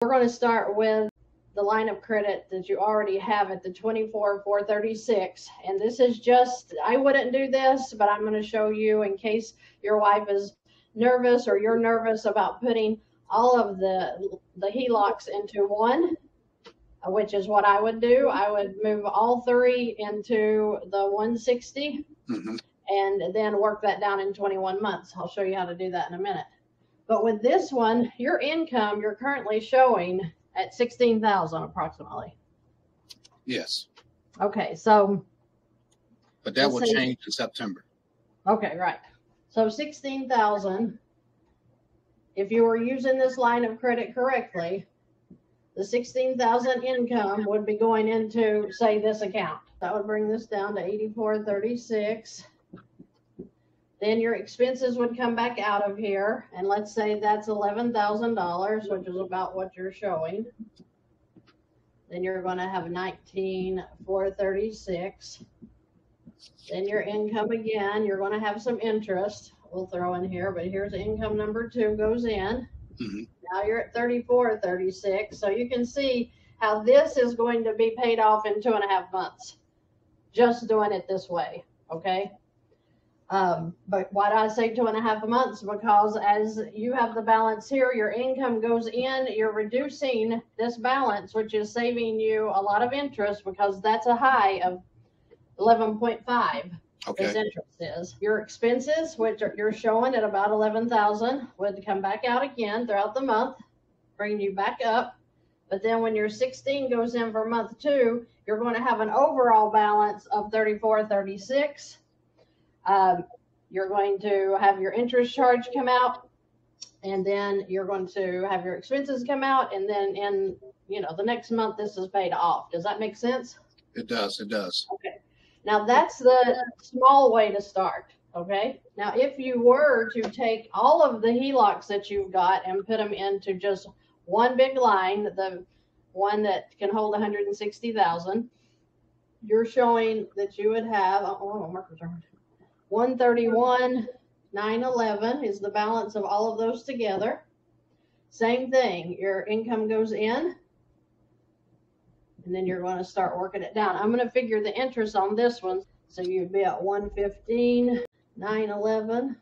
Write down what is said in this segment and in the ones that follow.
We're going to start with the line of credit that you already have at the 24,436. And this is just, I wouldn't do this, but I'm going to show you in case your wife is nervous or you're nervous about putting all of the HELOCs into one, which is what I would do. I would move all three into the 160 and then work that down in 21 months. I'll show you how to do that in a minute. But with this one, your income you're currently showing at 16,000 approximately. Yes. Okay, so. But that will change in September. Okay, right. So 16,000. If you were using this line of credit correctly, the 16,000 income would be going into, say, this account. That would bring this down to 8436. Then your expenses would come back out of here, and let's say that's $11,000, which is about what you're showing. Then you're going to have 19,436. Then your income again, you're going to have some interest. We'll throw in here, but here's income number 2 goes in. Now you're at 3436. So you can see how this is going to be paid off in 2.5 months. Just doing it this way, okay? But why do I say 2.5 months? Because as you have the balance here, your income goes in, you're reducing this balance, which is saving you a lot of interest because that's a high of 11.5. Okay. This interest is. Your expenses, which you're showing at about 11,000, would come back out again throughout the month, bringing you back up. But then when your 16 goes in for month 2, you're going to have an overall balance of 3436. You're going to have your interest charge come out, and then you're going to have your expenses come out, and then in the next month this is paid off. Does that make sense? It does. It does. Okay. Now that's the small way to start. Okay. Now if you were to take all of the HELOCs that you've got and put them into just one big line, the one that can hold 160,000, you're showing that you would have 131,911 is the balance of all of those together. Same thing, your income goes in, and then you're going to start working it down. I'm going to figure the interest on this one. So you'd be at 115,911.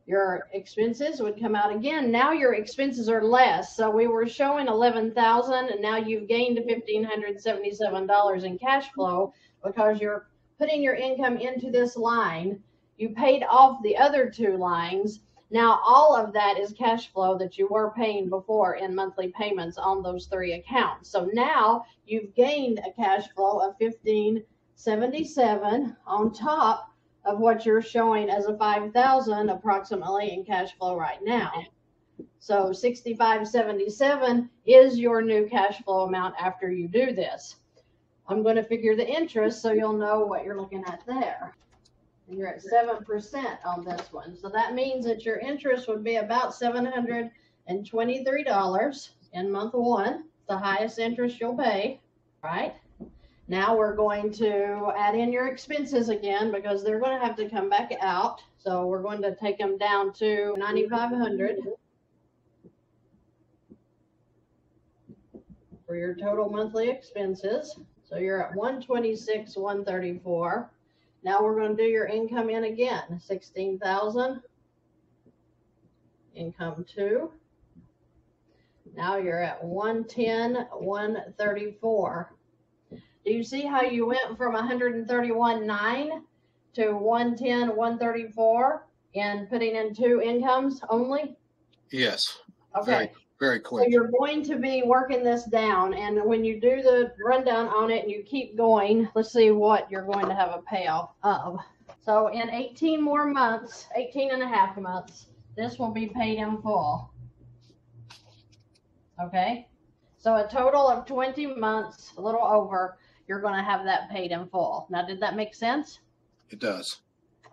Your expenses would come out again. Now your expenses are less. So we were showing 11,000, and now you've gained $1,577 in cash flow because you're putting your income into this line. You paid off the other 2 lines. Now all of that is cash flow that you were paying before in monthly payments on those 3 accounts. So now you've gained a cash flow of $1,577 on top of what you're showing as a 5,000 approximately in cash flow right now. So 6577 is your new cash flow amount after you do this. I'm going to figure the interest so you'll know what you're looking at there. And you're at 7% on this one. So that means that your interest would be about $723 in month 1, the highest interest you'll pay, right? Now we're going to add in your expenses again because they're going to have to come back out. So we're going to take them down to $9,500 for your total monthly expenses. So you're at $126,134. Now we're going to do your income in again, 16,000. Income 2. Now you're at 110,134. Do you see how you went from 131,900 to 110,134 in putting in 2 incomes only? Yes. Okay. Very quick. So you're going to be working this down, and when you do the rundown on it and you keep going, let's see what you're going to have a payoff of. So in 18 more months, 18 and a half months, this will be paid in full. Okay? So a total of 20 months, a little over, you're going to have that paid in full. Now, did that make sense? It does.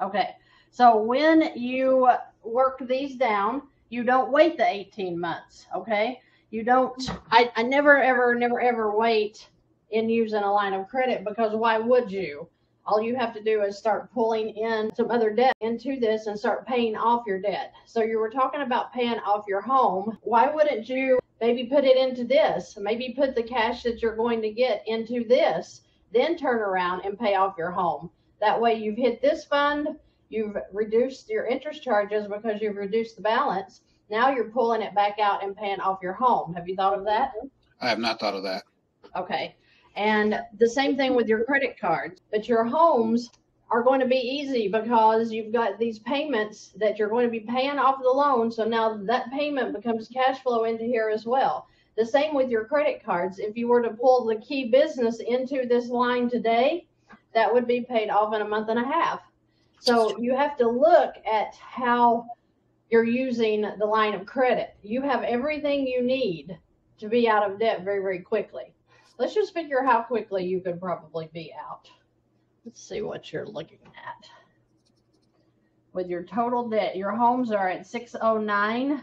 Okay. So when you work these down, you don't wait the 18 months, okay? You don't, I never, ever wait in using a line of credit because why would you? all you have to do is start pulling in some other debt into this and start paying off your debt. So you were talking about paying off your home. Why wouldn't you maybe put it into this? Maybe put the cash that you're going to get into this, then turn around and pay off your home. That way you've hit this fund, you've reduced your interest charges because you've reduced the balance. Now you're pulling it back out and paying off your home. Have you thought of that? I have not thought of that. Okay. And the same thing with your credit cards. But your homes are going to be easy because you've got these payments that you're going to be paying off the loan. So now that payment becomes cash flow into here as well. The same with your credit cards. If you were to pull the key business into this line today, that would be paid off in a month and a half. So you have to look at how you're using the line of credit. You have everything you need to be out of debt very, very quickly. Let's just figure how quickly you could probably be out. Let's see what you're looking at. With your total debt, your homes are at 609,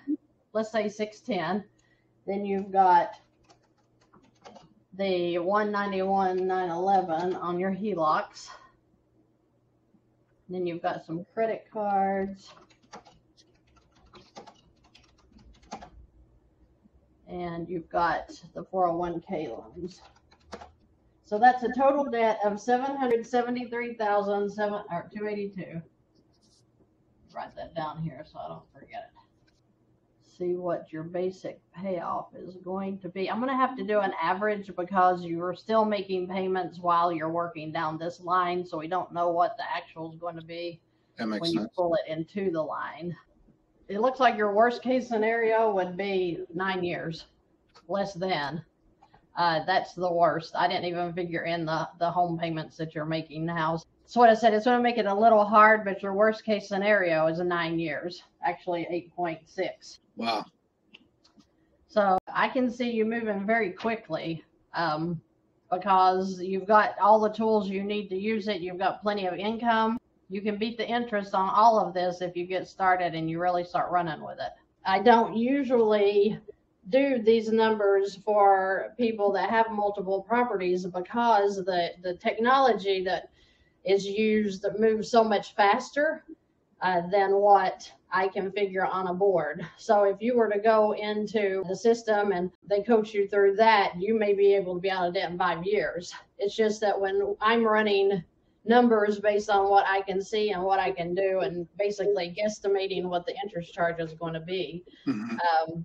let's say 610. Then you've got the 191,911 on your HELOCs. Then you've got some credit cards. And you've got the 401k loans. So that's a total debt of $773,282. Write that down here so I don't forget it. See what your basic payoff is going to be. I'm going to have to do an average because you're still making payments while you're working down this line, so we don't know what the actual is going to be when you pull it into the line. It looks like your worst case scenario would be 9 years, less than. That's the worst. I didn't even figure in the home payments that you're making now. So what I said, it's going to make it a little hard, but your worst case scenario is 9 years, actually 8.6. Wow. So I can see you moving very quickly because you've got all the tools you need to use it. You've got plenty of income. You can beat the interest on all of this if you get started and you really start running with it. I don't usually do these numbers for people that have multiple properties because the technology that is used moves so much faster than what I can figure on a board. So if you were to go into the system and they coach you through that, you may be able to be out of debt in 5 years. It's just that when I'm running numbers based on what I can see and what I can do and basically guesstimating what the interest charge is going to be,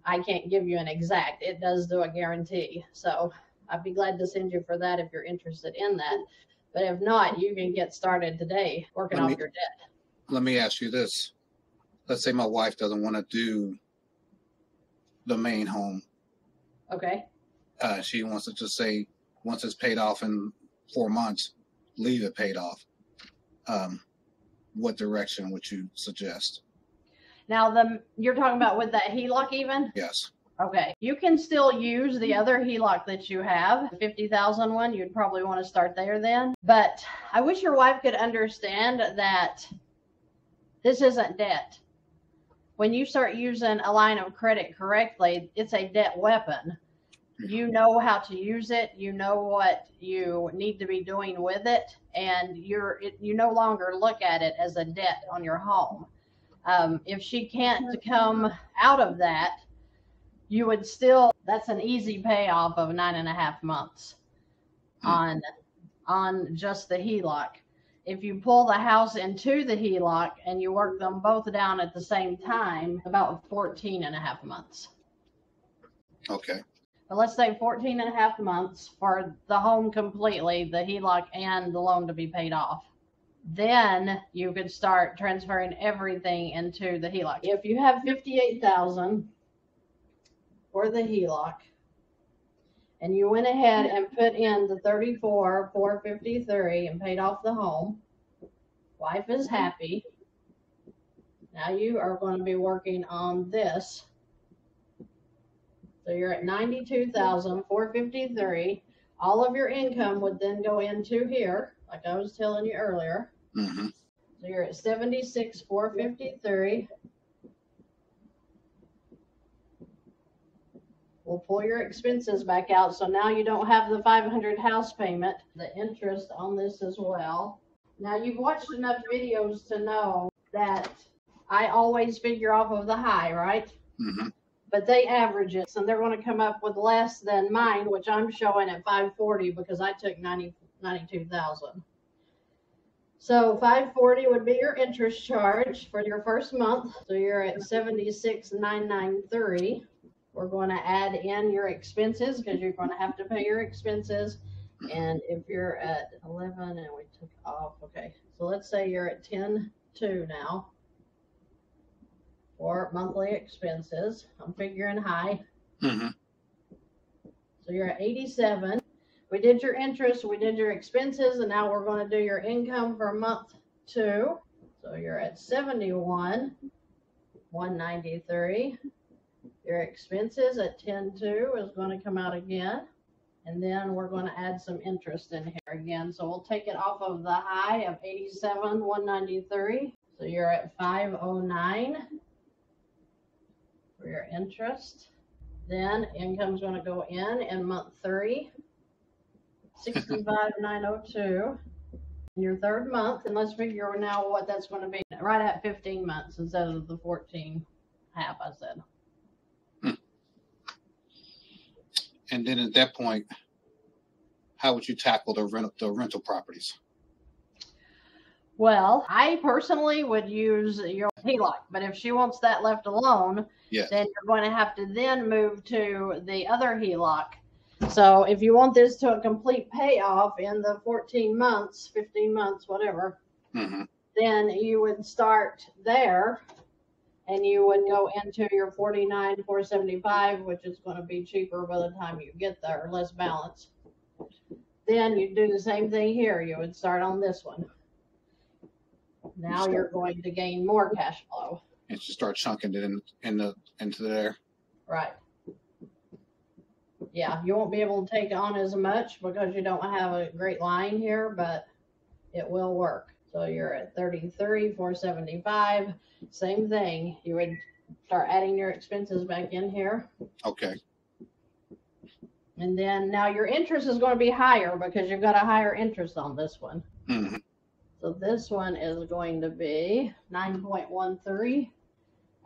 I can't give you an exact. It does do a guarantee. So I'd be glad to send you for that if you're interested in that. But if not, you can get started today working off your debt. Let me ask you this. Let's say my wife doesn't want to do the main home. Okay. She wants to just say, once it's paid off in 4 months, leave it paid off. What direction would you suggest? Now, you're talking about with that HELOC even? Yes. Okay. You can still use the other HELOC that you have, the $50,000 one. You'd probably want to start there then. But I wish your wife could understand that this isn't debt. When you start using a line of credit correctly, it's a debt weapon. You know how to use it. You know what you need to be doing with it. And you no longer look at it as a debt on your home. If she can't come out of that, you would still, that's an easy payoff of 9.5 months on just the HELOC. If you pull the house into the HELOC and you work them both down at the same time, about 14.5 months. Okay. But let's say 14.5 months for the home completely, the HELOC and the loan to be paid off. Then you could start transferring everything into the HELOC. If you have $58,000 for the HELOC, and you went ahead and put in the $34,453 and paid off the home, wife is happy. Now you are going to be working on this. So you're at $92,453. All of your income would then go into here, like I was telling you earlier. Mm-hmm. So you're at $76,453. We'll pull your expenses back out. So now you don't have the $500 house payment, the interest on this as well. Now, you've watched enough videos to know that I always figure off of the high, right? Mm-hmm. But they average it, so they're going to come up with less than mine, which I'm showing at 540 because I took 92,000. So 540 would be your interest charge for your first month. So you're at 76,993. We're going to add in your expenses because you're going to have to pay your expenses. And if you're at 11 and we took off, okay. So let's say you're at 10.2 now for monthly expenses. I'm figuring high. Mm-hmm. So you're at 87. We did your interest, we did your expenses, and now we're going to do your income for month 2. So you're at 71,193. Your expenses at 10.2 is going to come out again. And then we're going to add some interest in here again. So we'll take it off of the high of 87,193. So you're at 509 for your interest. Then income's going to go in month 3. 65,902 in your third month, and let's figure now what that's going to be. Right at 15 months instead of the 14 half I said. And then at that point, how would you tackle the rental properties? Well, I personally would use your HELOC, but if she wants that left alone, yes, then you're going to have to then move to the other HELOC. So if you want this to a complete payoff in the 14 months, 15 months, whatever, mm-hmm. then you would start there and you would go into your 49,475, which is going to be cheaper by the time you get there, less balance. Then you do the same thing here. You would start on this one. Now you're going to gain more cash flow. And you start chunking it into there. Right. Yeah, you won't be able to take on as much because you don't have a great line here, but it will work. So you're at 33,475. Same thing. You would start adding your expenses back in here. Okay. And then now your interest is going to be higher because you've got a higher interest on this one. Mm-hmm. So this one is going to be 9.13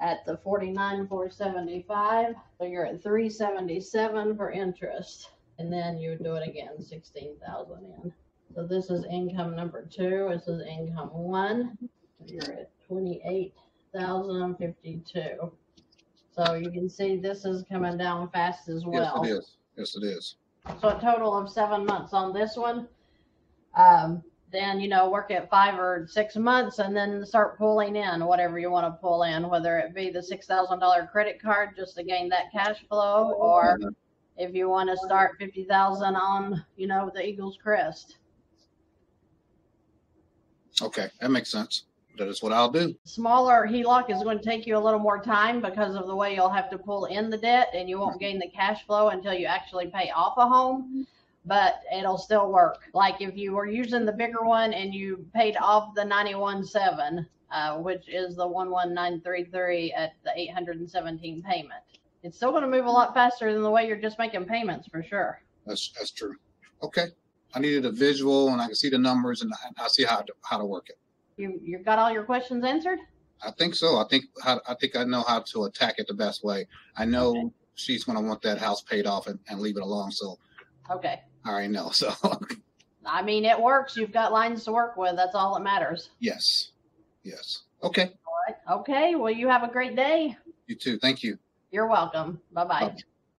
at the 49,475. So you're at 377 for interest. And then you would do it again, 16,000 in. So this is income number 2. This is income 1. So you're at 28,052. So you can see this is coming down fast as well. Yes, it is. Yes, it is. So a total of 7 months on this one. Then, work at 5 or 6 months and then start pulling in whatever you want to pull in, whether it be the $6,000 credit card just to gain that cash flow, or if you want to start 50,000 on, the Eagle's Crest. Okay, that makes sense. That is what I'll do. Smaller HELOC is going to take you a little more time because of the way you'll have to pull in the debt, and you won't gain the cash flow until you actually pay off a home. But it'll still work. Like if you were using the bigger one and you paid off the 91.7, which is the 11,933 at the 817 payment, it's still going to move a lot faster than the way you're just making payments for sure. That's true. Okay, I needed a visual and I can see the numbers and I see how to work it. You got all your questions answered? I think so. I think I know how to attack it the best way. I know she's going to want that house paid off and leave it alone. So okay. I already know. So I mean, it works. You've got lines to work with. That's all that matters. Yes. Okay. All right. Okay. Well, you have a great day. You too. Thank you. You're welcome. Bye-bye. Bye.